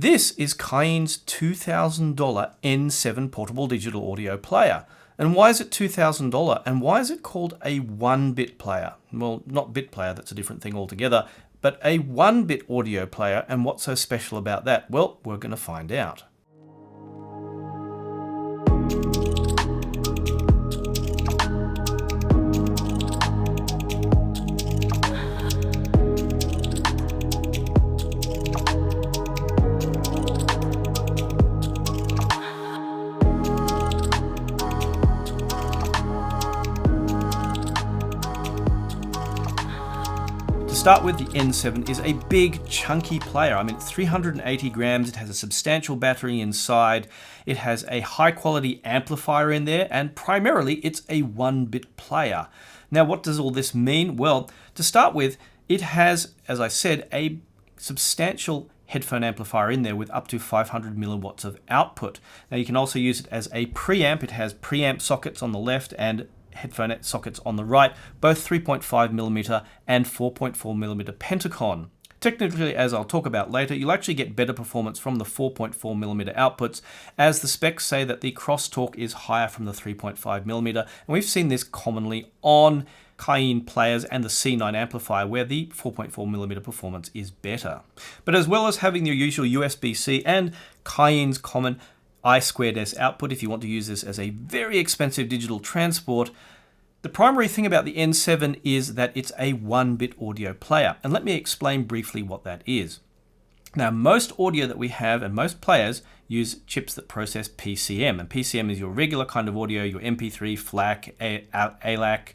This is Cayin's $2,000 N7 portable digital audio player. And why is it $2,000? And why is it called a 1-bit player? Well, not bit player, that's a different thing altogether, but a 1-bit audio player. And what's so special about that? Well, we're going to find out. Start with, the N7 is a big chunky player. I mean, it's 380 grams, it has a substantial battery inside, it has a high quality amplifier in there, and primarily it's a 1-bit player. Now, what does all this mean? Well, to start with, it has, as I said, a substantial headphone amplifier in there with up to 500 milliwatts of output. Now, you can also use it as a preamp. It has preamp sockets on the left and headphone sockets on the right, both 3.5mm and 4.4mm Pentacon. Technically, as I'll talk about later, you'll actually get better performance from the 4.4mm outputs, as the specs say that the crosstalk is higher from the 3.5mm, and we've seen this commonly on Cayin players and the C9 amplifier, where the 4.4mm performance is better. But as well as having your usual USB-C and Cayin's common I2S output, if you want to use this as a very expensive digital transport, the primary thing about the N7 is that it's a 1-bit audio player. And let me explain briefly what that is. Now, most audio that we have and most players use chips that process PCM. And PCM is your regular kind of audio, your MP3, FLAC, ALAC,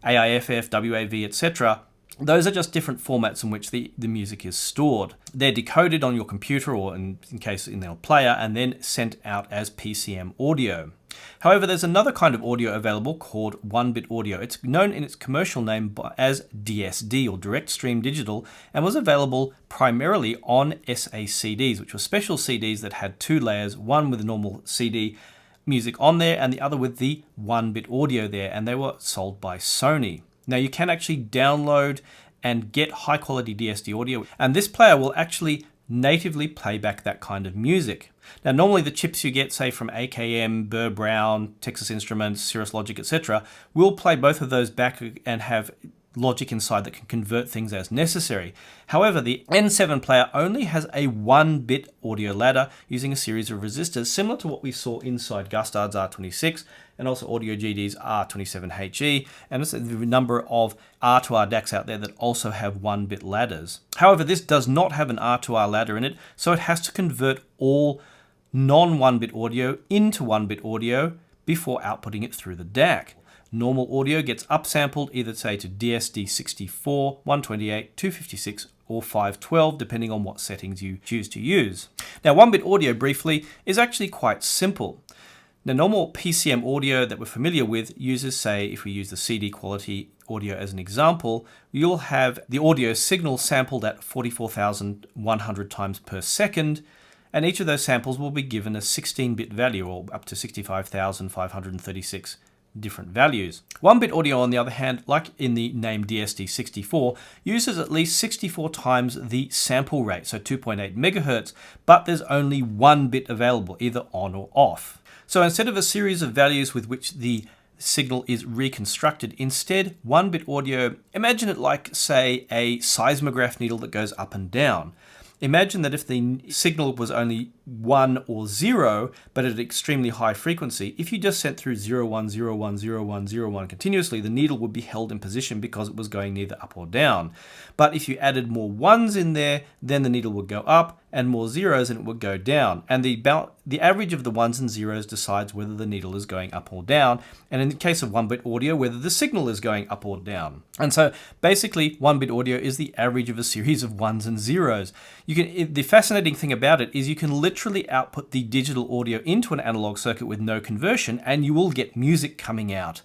AIFF, WAV, etc. Those are just different formats in which the music is stored. They're decoded on your computer, or in case in their player, and then sent out as PCM audio. However, there's another kind of audio available called 1-bit audio. It's known in its commercial name as DSD, or direct stream digital, and was available primarily on SACDs, which were special CDs that had 2 layers, one with the normal CD music on there and the other with the 1-bit audio there, and they were sold by Sony. Now, you can actually download and get high quality DSD audio, and this player will actually natively play back that kind of music. Now, normally the chips you get, say from AKM, Burr Brown, Texas Instruments, Cirrus Logic, etc., will play both of those back and have logic inside that can convert things as necessary. However, the N7 player only has a 1-bit audio ladder using a series of resistors, similar to what we saw inside Gustard's R26 and also Audio GD's R27HE, and there's a number of R2R DACs out there that also have 1-bit ladders. However, this does not have an R2R ladder in it, so it has to convert all non-1-bit audio into 1-bit audio before outputting it through the DAC. Normal audio gets upsampled either, say, to DSD 64, 128, 256, or 512, depending on what settings you choose to use. Now, 1-bit audio, briefly, is actually quite simple. Now, normal PCM audio that we're familiar with uses, say, if we use the CD quality audio as an example, you'll have the audio signal sampled at 44,100 times per second, and each of those samples will be given a 16-bit value, or up to 65,536 different values. 1-bit audio, on the other hand, like in the name DSD64, uses at least 64 times the sample rate, so 2.8 megahertz, but there's only 1 bit available, either on or off. So instead of a series of values with which the signal is reconstructed, instead, 1-bit audio, imagine it like, say, a seismograph needle that goes up and down. Imagine that if the signal was only 1 or 0, but at extremely high frequency, if you just sent through 0, 1, 0, 1, 0, 1, 0, 1 continuously, the needle would be held in position because it was going neither up or down. But if you added more 1s in there, then the needle would go up, and more 0s and it would go down. And the average of the 1s and 0s decides whether the needle is going up or down, and in the case of 1-bit audio, whether the signal is going up or down. And so basically, 1-bit audio is the average of a series of 1s and 0s. The fascinating thing about it is you can literally output the digital audio into an analog circuit with no conversion, and you will get music coming out.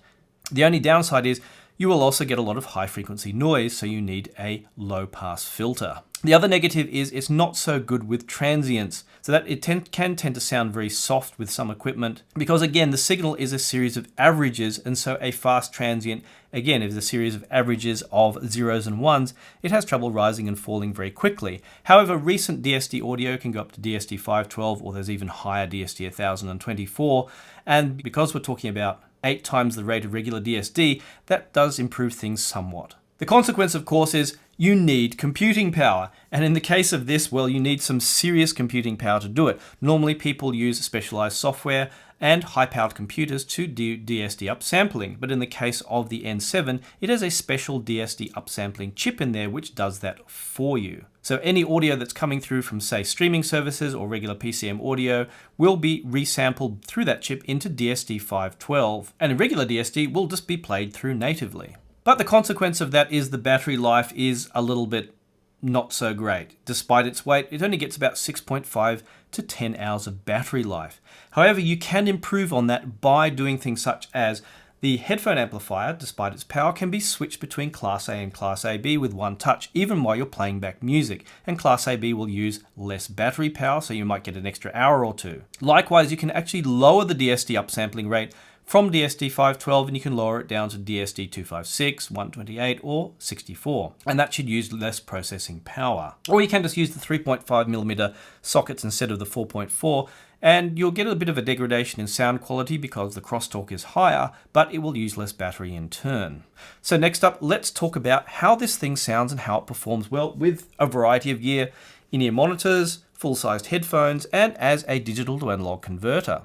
The only downside is You will also get a lot of high frequency noise, so you need a low pass filter. The other negative is it's not so good with transients, so that it can tend to sound very soft with some equipment, because again, the signal is a series of averages, and so a fast transient, again, is a series of averages of zeros and ones. It has trouble rising and falling very quickly. However, recent DSD audio can go up to DSD 512, or there's even higher DSD 1024, and because we're talking about 8 times the rate of regular DSD, that does improve things somewhat. The consequence, of course, is you need computing power. And in the case of this, well, you need some serious computing power to do it. Normally, people use specialized software and high-powered computers to do DSD upsampling. But in the case of the N7, it has a special DSD upsampling chip in there which does that for you. So any audio that's coming through from, say, streaming services or regular PCM audio will be resampled through that chip into DSD 512. And in regular DSD will just be played through natively. But the consequence of that is the battery life is a little bit not so great. Despite its weight, it only gets about 6.5 to 10 hours of battery life. However, you can improve on that by doing things such as the headphone amplifier, despite its power, can be switched between Class A and Class AB with one touch, even while you're playing back music. And Class AB will use less battery power, so you might get an extra hour or two. Likewise, you can actually lower the DSD upsampling rate from DSD 512, and you can lower it down to DSD 256, 128, or 64. And that should use less processing power. Or you can just use the 3.5mm sockets instead of the 4.4, and you'll get a bit of a degradation in sound quality because the crosstalk is higher, but it will use less battery in turn. So next up, let's talk about how this thing sounds and how it performs well with a variety of gear, in-ear monitors, full-sized headphones, and as a digital to analog converter.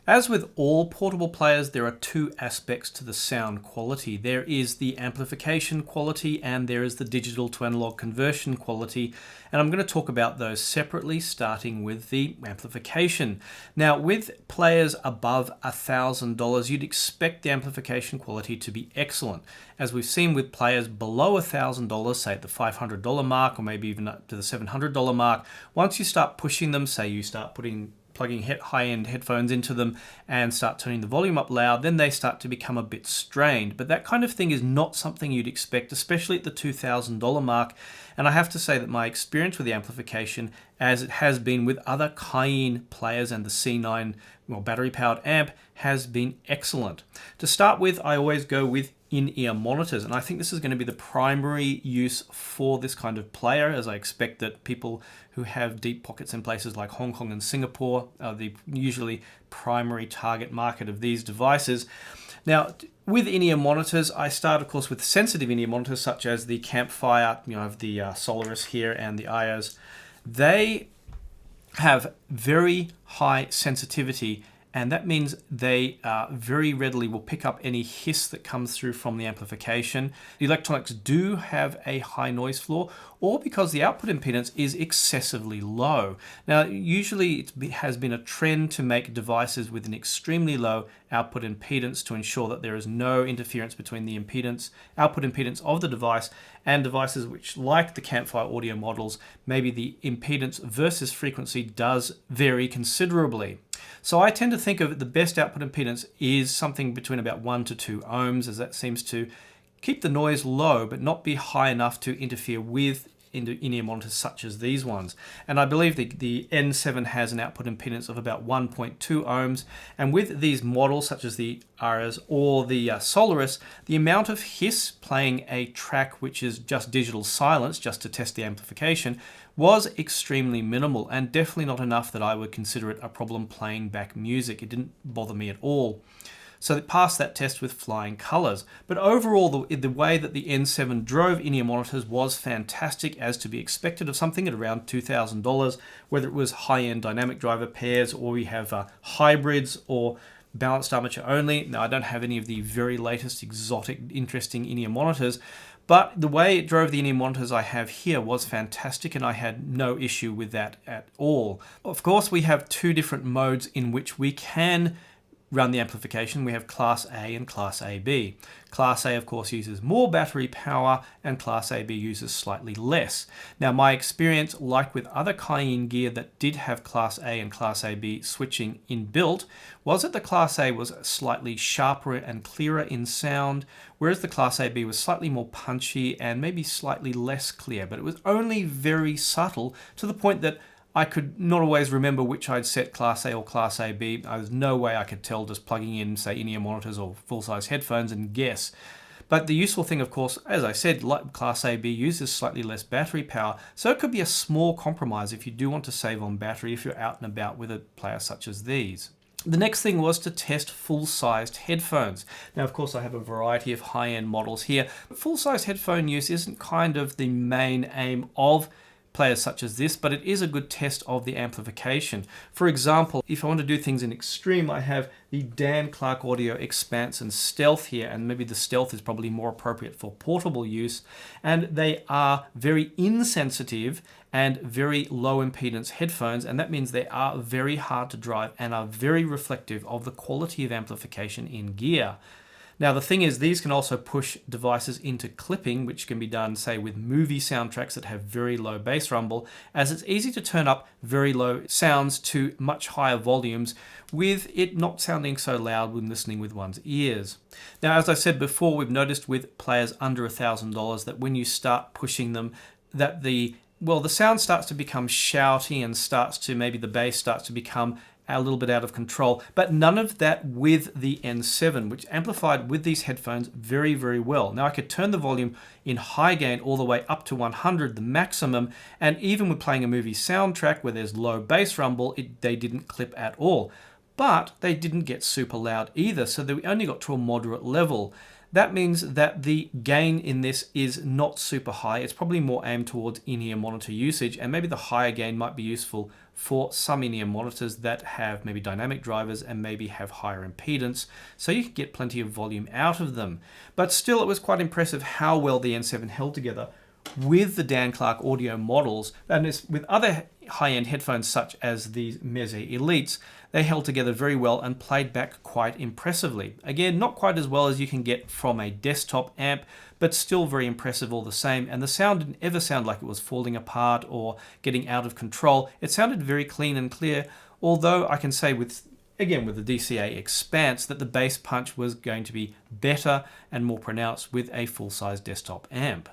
As with all portable players, there are two aspects to the sound quality. There is the amplification quality and there is the digital to analog conversion quality. And I'm going to talk about those separately, starting with the amplification. Now, with players above $1,000, you'd expect the amplification quality to be excellent. As we've seen with players below $1,000, say at the $500 mark or maybe even up to the $700 mark, once you start pushing them, say you start plugging high-end headphones into them and start turning the volume up loud, then they start to become a bit strained. But that kind of thing is not something you'd expect, especially at the $2,000 mark. And I have to say that my experience with the amplification, as it has been with other Cayin players and the C9 battery-powered amp, has been excellent. To start with, I always go with in-ear monitors, and I think this is going to be the primary use for this kind of player, as I expect that people who have deep pockets in places like Hong Kong and Singapore are the usually primary target market of these devices. Now, with in-ear monitors, I start, of course, with sensitive in-ear monitors such as the Campfire, I have the Solaris here and the IOs. They have very high sensitivity, and that means they very readily will pick up any hiss that comes through from the amplification. The electronics do have a high noise floor, or because the output impedance is excessively low. Now, usually it has been a trend to make devices with an extremely low output impedance to ensure that there is no interference between the output impedance of the device and devices which, like the Campfire audio models, maybe the impedance versus frequency does vary considerably. So I tend to think of the best output impedance is something between about 1 to 2 ohms, as that seems to keep the noise low but not be high enough to interfere with in-ear monitors such as these ones. And I believe the N7 has an output impedance of about 1.2 ohms. And with these models such as the Aras or the Solaris, the amount of hiss playing a track which is just digital silence, just to test the amplification, was extremely minimal and definitely not enough that I would consider it a problem playing back music. It didn't bother me at all. So it passed that test with flying colors. But overall, the way that the N7 drove in-ear monitors was fantastic, as to be expected of something at around $2,000, whether it was high-end dynamic driver pairs or we have hybrids or balanced armature only. Now, I don't have any of the very latest exotic, interesting in-ear monitors, but the way it drove the in-ear monitors I have here was fantastic, and I had no issue with that at all. Of course, we have two different modes in which we can run the amplification, we have Class A and Class AB. Class A, of course, uses more battery power, and Class AB uses slightly less. Now, my experience, like with other Cayin gear that did have Class A and Class AB switching inbuilt, was that the Class A was slightly sharper and clearer in sound, whereas the Class AB was slightly more punchy and maybe slightly less clear, but it was only very subtle, to the point that I could not always remember which I'd set Class A or Class AB. There's no way I could tell just plugging in, say, in-ear monitors or full-size headphones and guess. But the useful thing, of course, as I said, like Class AB uses slightly less battery power, so it could be a small compromise if you do want to save on battery if you're out and about with a player such as these. The next thing was to test full-sized headphones. Now, of course, I have a variety of high-end models here, but full-size headphone use isn't kind of the main aim of players such as this, but it is a good test of the amplification. For example, if I want to do things in extreme, I have the Dan Clark Audio Expanse and Stealth here, and maybe the Stealth is probably more appropriate for portable use, and they are very insensitive and very low impedance headphones, and that means they are very hard to drive and are very reflective of the quality of amplification in gear. Now, the thing is, these can also push devices into clipping, which can be done, say, with movie soundtracks that have very low bass rumble, as it's easy to turn up very low sounds to much higher volumes with it not sounding so loud when listening with one's ears. Now, as I said before, we've noticed with players under $1,000 that when you start pushing them, that the sound starts to become shouty and maybe the bass starts to become a little bit out of control, but none of that with the N7, which amplified with these headphones very, very well. Now, I could turn the volume in high gain all the way up to 100, the maximum, and even with playing a movie soundtrack where there's low bass rumble, they didn't clip at all. But they didn't get super loud either, so they only got to a moderate level. That means that the gain in this is not super high. It's probably more aimed towards in-ear monitor usage, and maybe the higher gain might be useful for some in-ear monitors that have maybe dynamic drivers and maybe have higher impedance, so you can get plenty of volume out of them. But still, it was quite impressive how well the N7 held together with the Dan Clark Audio models, and with other high-end headphones such as the Meze Elites, they held together very well and played back quite impressively. Again, not quite as well as you can get from a desktop amp, but still very impressive all the same, and the sound didn't ever sound like it was falling apart or getting out of control. It sounded very clean and clear, although I can say with the DCA Expanse that the bass punch was going to be better and more pronounced with a full-size desktop amp.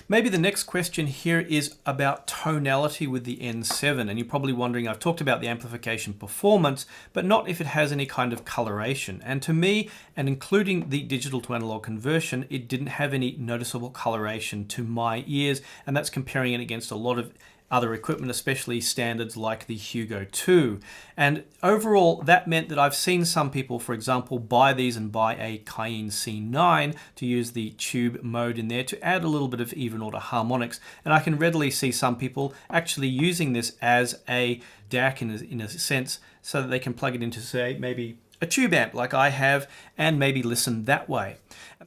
Maybe the next question here is about tonality with the N7, and you're probably wondering, I've talked about the amplification performance, but not if it has any kind of coloration. And to me, and including the digital to analog conversion, it didn't have any noticeable coloration to my ears, and that's comparing it against a lot of other equipment, especially standards like the Hugo 2. And overall, that meant that I've seen some people, for example, buy these and buy a Cayin C9 to use the tube mode in there to add a little bit of even order harmonics. And I can readily see some people actually using this as a DAC in a sense, so that they can plug it into, say, maybe a tube amp like I have, and maybe listen that way.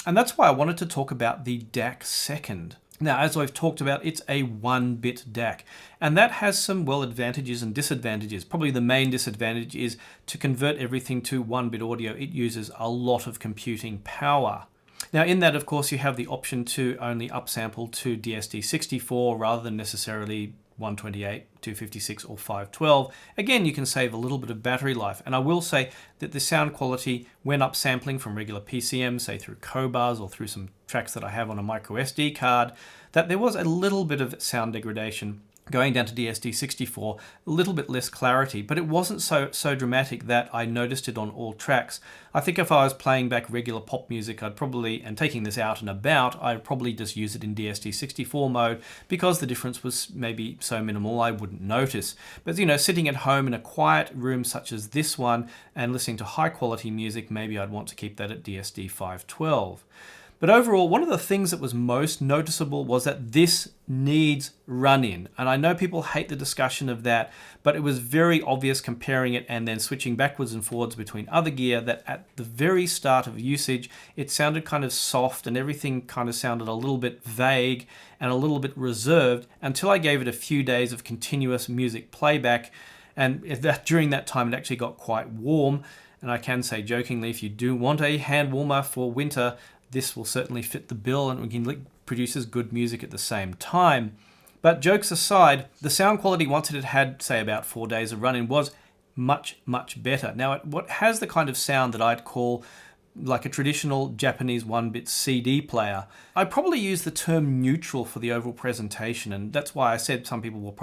And that's why I wanted to talk about the DAC second. Now, as I've talked about, it's a 1-bit DAC, and that has some, advantages and disadvantages. Probably the main disadvantage is to convert everything to 1-bit audio, it uses a lot of computing power. Now, in that, of course, you have the option to only upsample to DSD64 rather than necessarily 128, 256 or 512. Again, you can save a little bit of battery life, and I will say that the sound quality when upsampling from regular PCM, say through Cobars or through some tracks that I have on a micro SD card, that there was a little bit of sound degradation. Going down to DSD64, a little bit less clarity, but it wasn't so dramatic that I noticed it on all tracks. I think if I was playing back regular pop music, and taking this out and about, I'd probably just use it in DSD64 mode, because the difference was maybe so minimal I wouldn't notice. But sitting at home in a quiet room such as this one and listening to high quality music, maybe I'd want to keep that at DSD 512. But overall, one of the things that was most noticeable was that this needs run-in. And I know people hate the discussion of that, but it was very obvious comparing it and then switching backwards and forwards between other gear that at the very start of usage, it sounded kind of soft and everything kind of sounded a little bit vague and a little bit reserved until I gave it a few days of continuous music playback. And during that time, it actually got quite warm. And I can say jokingly, if you do want a hand warmer for winter, this will certainly fit the bill, and we can produce good music at the same time. But jokes aside, the sound quality, once it had, say, about 4 days of running, was much, much better. Now, what has the kind of sound that I'd call like a traditional Japanese 1-bit CD player. I probably use the term neutral for the overall presentation, and that's why I said some people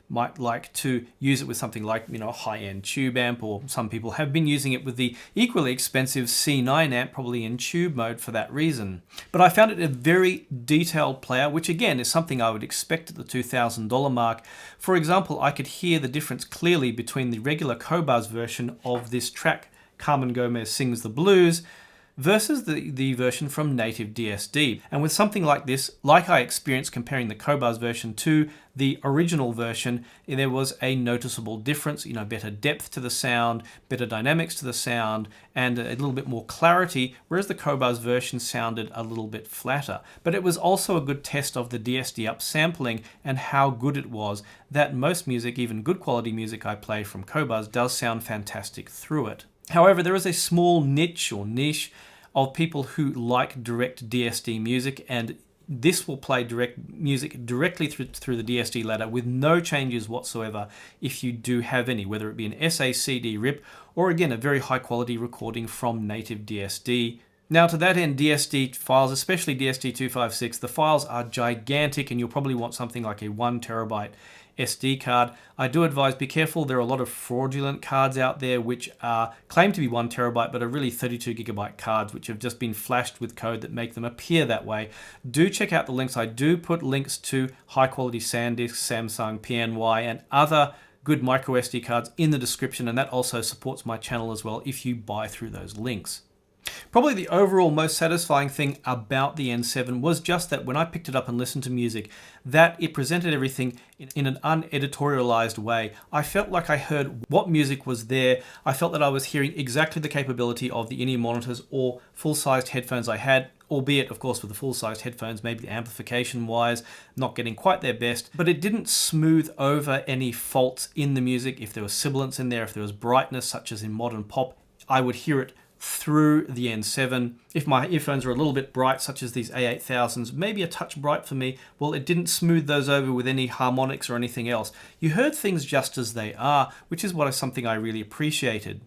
might like to use it with something like, a high-end tube amp, or some people have been using it with the equally expensive C9 amp, probably in tube mode for that reason. But I found it a very detailed player, which again is something I would expect at the $2,000 mark. For example, I could hear the difference clearly between the regular Qobuz version of this track, Carmen Gomez Sings the Blues, versus the version from native DSD. And with something like this, like I experienced comparing the Qobuz version to the original version, there was a noticeable difference, better depth to the sound, better dynamics to the sound, and a little bit more clarity, whereas the Qobuz version sounded a little bit flatter. But it was also a good test of the DSD upsampling and how good it was, that most music, even good quality music I play from Qobuz, does sound fantastic through it. However, there is a small niche of people who like direct DSD music, and this will play music directly through the DSD ladder with no changes whatsoever if you do have any, whether it be an SACD rip or again a very high quality recording from native DSD. Now to that end, DSD files, especially DSD256, the files are gigantic, and you'll probably want something like a 1 terabyte SD card. I do advise be careful. There are a lot of fraudulent cards out there which claim to be 1 terabyte but are really 32 gigabyte cards which have just been flashed with code that make them appear that way. Do check out the links. I do put links to high quality SanDisk, Samsung, PNY and other good micro SD cards in the description, and that also supports my channel as well if you buy through those links. Probably the overall most satisfying thing about the N7 was just that when I picked it up and listened to music, that it presented everything in an uneditorialized way. I felt like I heard what music was there. I felt that I was hearing exactly the capability of the in-ear monitors or full-sized headphones I had, albeit, of course, with the full-sized headphones, maybe the amplification-wise, not getting quite their best, but it didn't smooth over any faults in the music. If there was sibilance in there, if there was brightness, such as in modern pop, I would hear it through the N7. If my earphones are a little bit bright, such as these A8000s, maybe a touch bright for me, well, it didn't smooth those over with any harmonics or anything else. You heard things just as they are, which is something I really appreciated.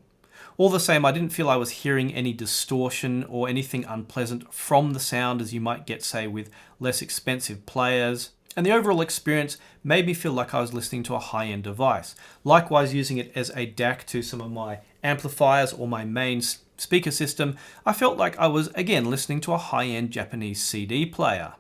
All the same, I didn't feel I was hearing any distortion or anything unpleasant from the sound as you might get, say, with less expensive players. And the overall experience made me feel like I was listening to a high-end device. Likewise, using it as a DAC to some of my amplifiers or my main speaker system, I felt like I was again listening to a high-end Japanese CD player.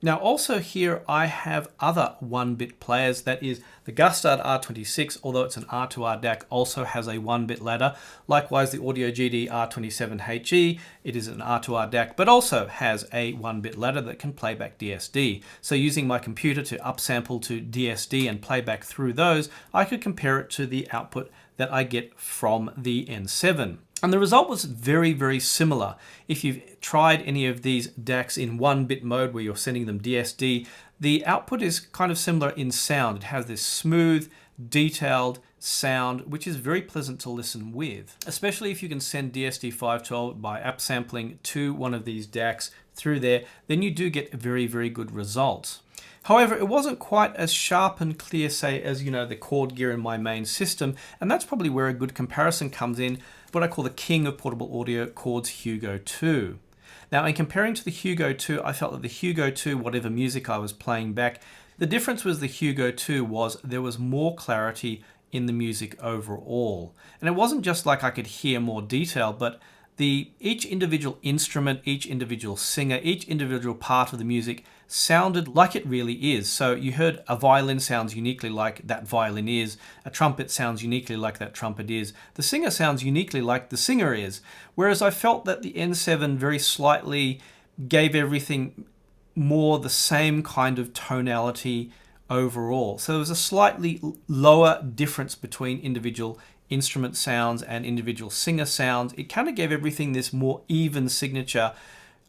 Now also here I have other 1-bit players, that is the Gustard R26, although it's an R2R DAC, also has a 1-bit ladder. Likewise the Audio GD R27HE, it is an R2R DAC, but also has a 1-bit ladder that can play back DSD. So using my computer to upsample to DSD and play back through those, I could compare it to the output that I get from the N7. And the result was very, very similar. If you've tried any of these DACs in 1-bit mode where you're sending them DSD, the output is kind of similar in sound. It has this smooth, detailed sound, which is very pleasant to listen with. Especially if you can send DSD 512 by upsampling to one of these DACs through there, then you do get very, very good results. However, it wasn't quite as sharp and clear, say, as the chord gear in my main system, and that's probably where a good comparison comes in, what I call the king of portable audio, Chord's Hugo 2. Now, in comparing to the Hugo 2, I felt that the Hugo 2, whatever music I was playing back, the difference with the Hugo 2 was there was more clarity in the music overall. And it wasn't just like I could hear more detail, but each individual instrument, each individual singer, each individual part of the music sounded like it really is. So you heard a violin sounds uniquely like that violin is, a trumpet sounds uniquely like that trumpet is, the singer sounds uniquely like the singer is. Whereas I felt that the N7 very slightly gave everything more the same kind of tonality overall. So there was a slightly lower difference between individual instrument sounds and individual singer sounds. It kind of gave everything this more even signature,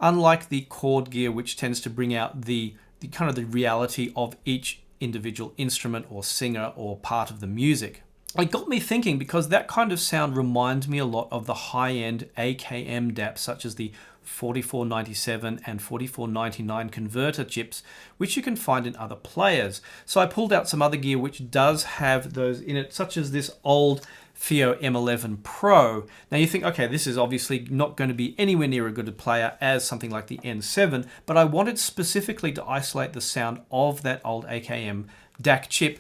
unlike the chord gear, which tends to bring out the kind of the reality of each individual instrument or singer or part of the music. It got me thinking, because that kind of sound reminds me a lot of the high-end AKM DAP, such as the 4497 and 4499 converter chips, which you can find in other players. So I pulled out some other gear which does have those in it, such as this old FIO M11 Pro. Now you think, okay, this is obviously not going to be anywhere near a good a player as something like the N7, but I wanted specifically to isolate the sound of that old AKM DAC chip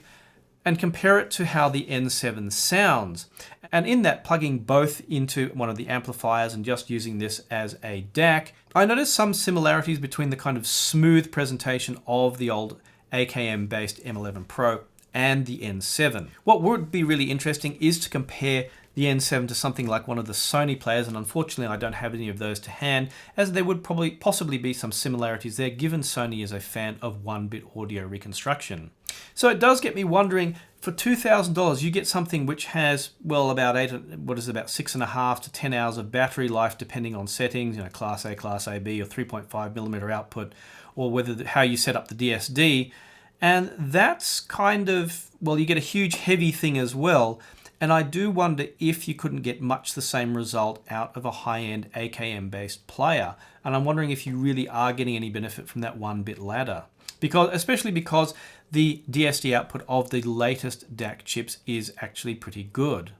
and compare it to how the N7 sounds. And in that, plugging both into one of the amplifiers and just using this as a DAC, I noticed some similarities between the kind of smooth presentation of the old AKM-based M11 Pro and the N7. What would be really interesting is to compare the N7 to something like one of the Sony players, and unfortunately I don't have any of those to hand, as there would possibly be some similarities there, given Sony is a fan of 1-bit audio reconstruction. So it does get me wondering, for $2,000 you get something which has, well, about 6.5 to 10 hours of battery life, depending on settings, Class A, Class AB, or 3.5mm output, or how you set up the DSD. And that's kind of, well, you get a huge heavy thing as well. And I do wonder if you couldn't get much the same result out of a high-end AKM-based player. And I'm wondering if you really are getting any benefit from that 1-bit ladder. Especially because the DSD output of the latest DAC chips is actually pretty good.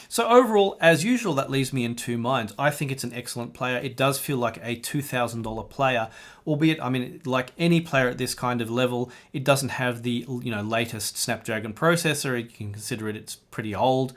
So overall, as usual, that leaves me in two minds. I think it's an excellent player. It does feel like a $2,000 player, albeit, I mean, like any player at this kind of level, it doesn't have the latest Snapdragon processor. You can consider it's pretty old.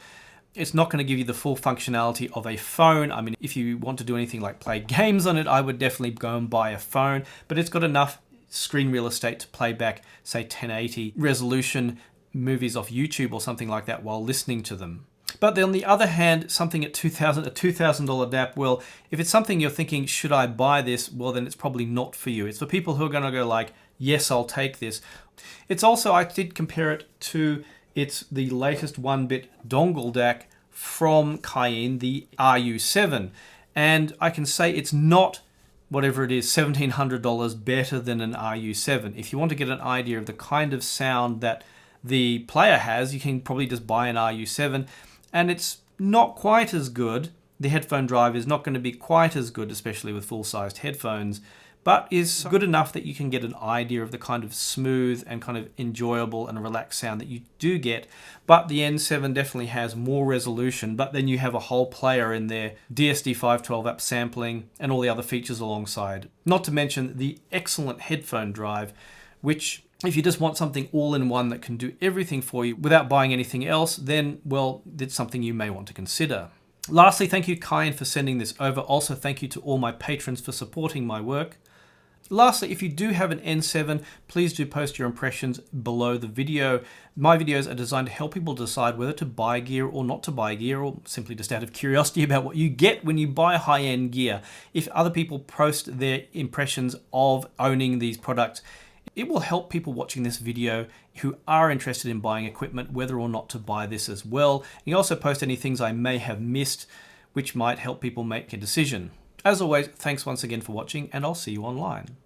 It's not going to give you the full functionality of a phone. I mean, if you want to do anything like play games on it, I would definitely go and buy a phone, but it's got enough screen real estate to play back, say, 1080 resolution movies off YouTube or something like that while listening to them. But then on the other hand, something at a $2,000 DAP, well, if it's something you're thinking, should I buy this? Well, then it's probably not for you. It's for people who are going to go like, yes, I'll take this. It's also, I did compare it to the latest 1-bit dongle DAC from Cayin, the RU7. And I can say it's not, whatever it is, $1,700 better than an RU7. If you want to get an idea of the kind of sound that the player has, you can probably just buy an RU7. And it's not quite as good. The headphone drive is not going to be quite as good, especially with full-sized headphones, but is good enough that you can get an idea of the kind of smooth and kind of enjoyable and relaxed sound that you do get. But the N7 definitely has more resolution, but then you have a whole player in there, DSD 512 app sampling, and all the other features alongside. Not to mention the excellent headphone drive, which, if you just want something all-in-one that can do everything for you without buying anything else, then, well, it's something you may want to consider. Lastly, thank you, Cayin, for sending this over. Also, thank you to all my patrons for supporting my work. Lastly, if you do have an N7, please do post your impressions below the video. My videos are designed to help people decide whether to buy gear or not to buy gear, or simply just out of curiosity about what you get when you buy high-end gear. If other people post their impressions of owning these products, it will help people watching this video who are interested in buying equipment, whether or not to buy this as well. You also post any things I may have missed, which might help people make a decision. As always, thanks once again for watching, and I'll see you online.